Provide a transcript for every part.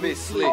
Mysli.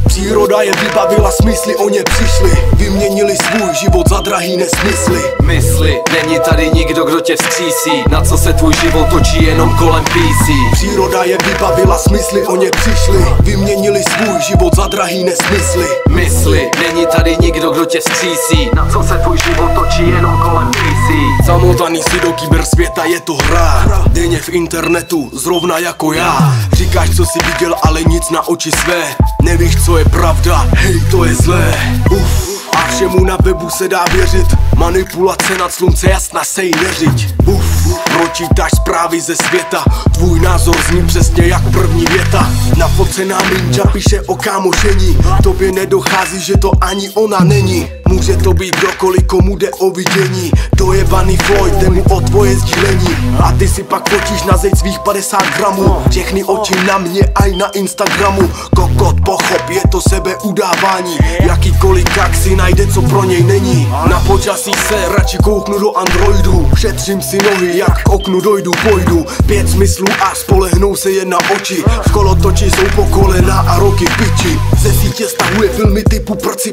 Příroda je vybavila, smysly o ně přišli. Vyměnili svůj život za drahý nesmysly. Mysli, není tady nikdo, kdo tě vzkřísí. Na co se tvůj život točí jenom kolem PC. Příroda je vybavila, smysly o ně přišli. Vyměnili svůj život za drahý nesmysly. Mysli, není tady nikdo, kdo tě vzkřísí. Na co se tvůj život točí jenom kolem PC. Zamotaný si do kybersvěta, je to hra. Denně v internetu, zrovna jako já. Říkáš, co jsi viděl, ale nic na oči své. Nevíš, co je pravda, hej, to je zlé. A všemu na webu se dá věřit. Manipulace nad slunce, jasna se jí neřiď. Pročítáš zprávy ze světa. Tvůj názor zní přesně jak první věta. Na fotce nám ninja píše o kámošení. Tobě nedochází, že to ani ona není. Může to být kdokoliv, komu jde o vidění. Dojebaný Floyd, jde mu o tvoje sdílení. A ty si pak fotíš na zeď svých 50 gramů. Všechny oči na mě, aj na Instagramu. Kokot, pochop, je to sebeudávání. Jakýkoliv kak si najde, co pro něj není. Na počasí se radši kouknu do Androidu. Šetřím si nohy, jak k oknu dojdu, pojdu. 5 smyslů a spolehnou se jen na oči. V kolotoči jsou po kolena a roky piči. Ze sítě stahuje filmy typu prci.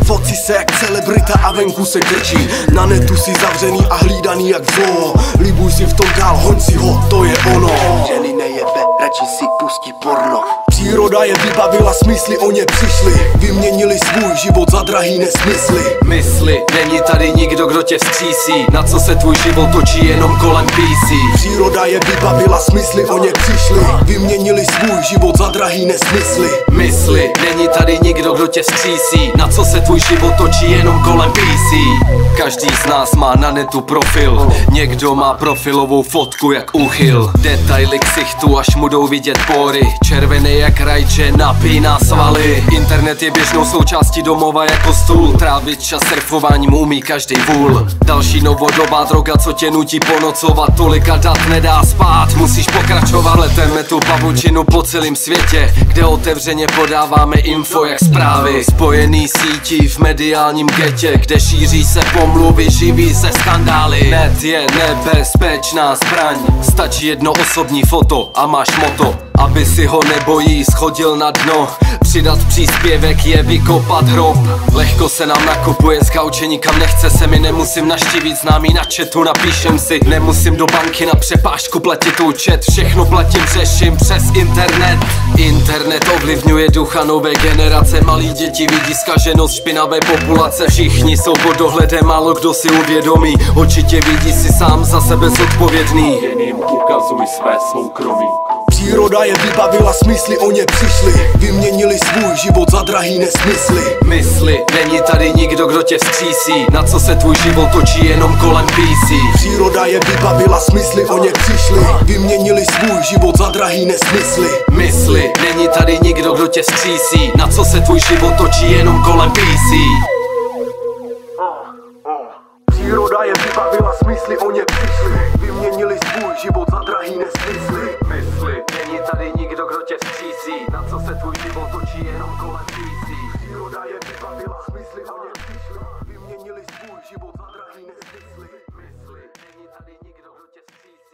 Foci se jak celebrita a venku se krčí. Na netu si zavřený a hlídaný jak v zoo. Líbuj si v tom dál, hoň si ho, to je ono. Ženy nejebe, radši si pustí porno. Příroda je vybavila, smysly o ně přišli. Vyměnili svůj život za drahý nesmysly. Mysli, není tady nikdo, kdo tě vzkřísí. Na co se tvůj život točí jenom kolem PC. Příroda je vybavila, smysly o ně přišli. Vyměnili svůj život za drahý nesmysly. Mysli, není tady nikdo, kdo tě vzkřísí. Na co se tvůj život točí jenom kolem PC. Každý z nás má na netu profil. Někdo má profilovou fotku jak úchyl. Detaily ksichtu, až mu jdou vidět pory. Červený jak rajče, napíná svaly. Internet je běžnou součástí domova jako stůl. Trávit čas surfováním umí každý vůl. Další novodobá droga, co tě nutí ponocovat. Tolika dat nedá spát, musíš pokračovat. Leteme tu pavučinu po celém světě, kde otevřeně podáváme info jak zprávy. Spojený sítí v mediálním getě, kde šíří se pomluvy, živí se skandály. Net je nebezpečná zbraň. Stačí jedno osobní foto a máš moto. Aby si ho nebojí, schodil na dno. Přidat příspěvek je vykopat hrob. Lehko se nám nakupuje z gauče, nikam nechce se mi. Nemusím naštívit známý na chatu, napíšem si. Nemusím do banky na přepážku platit účet. Všechno platím, řeším přes internet. Internet ovlivňuje ducha nové generace. Malí děti vidí zkaženost špinavé populace. Všichni jsou pod dohledem, málo kdo si uvědomí. Určitě vidí si sám za sebe zodpovědný. Jen jim ukazuj své soukromí. Příroda je vybavila, smysly o ně přišli. Vyměnili svůj život za drahý nesmysly. Mysli, není tady nikdo, kdo tě vzkřísí. Na co se tvůj život točí jenom kolem PC. Příroda je vybavila, smysly o ně přišli. Vyměnili svůj život za drahý nesmysly. Mysli, není tady nikdo, kdo tě vzkřísí. Na co se tvůj život točí jenom kolem PC. Příroda je vybavila, smysly o ně přišli. Vyměnili svůj život za drahý nesmysly. Mysli, není tady nikdo, kdo tě vzkřísí. Na co se tvůj život točí jenom kolem PC. Příroda je vybavila, smysly o ně přišli. Vyměnili svůj život za drahý nesmysly. Mysli, není tady nikdo, kdo tě vzkřísí.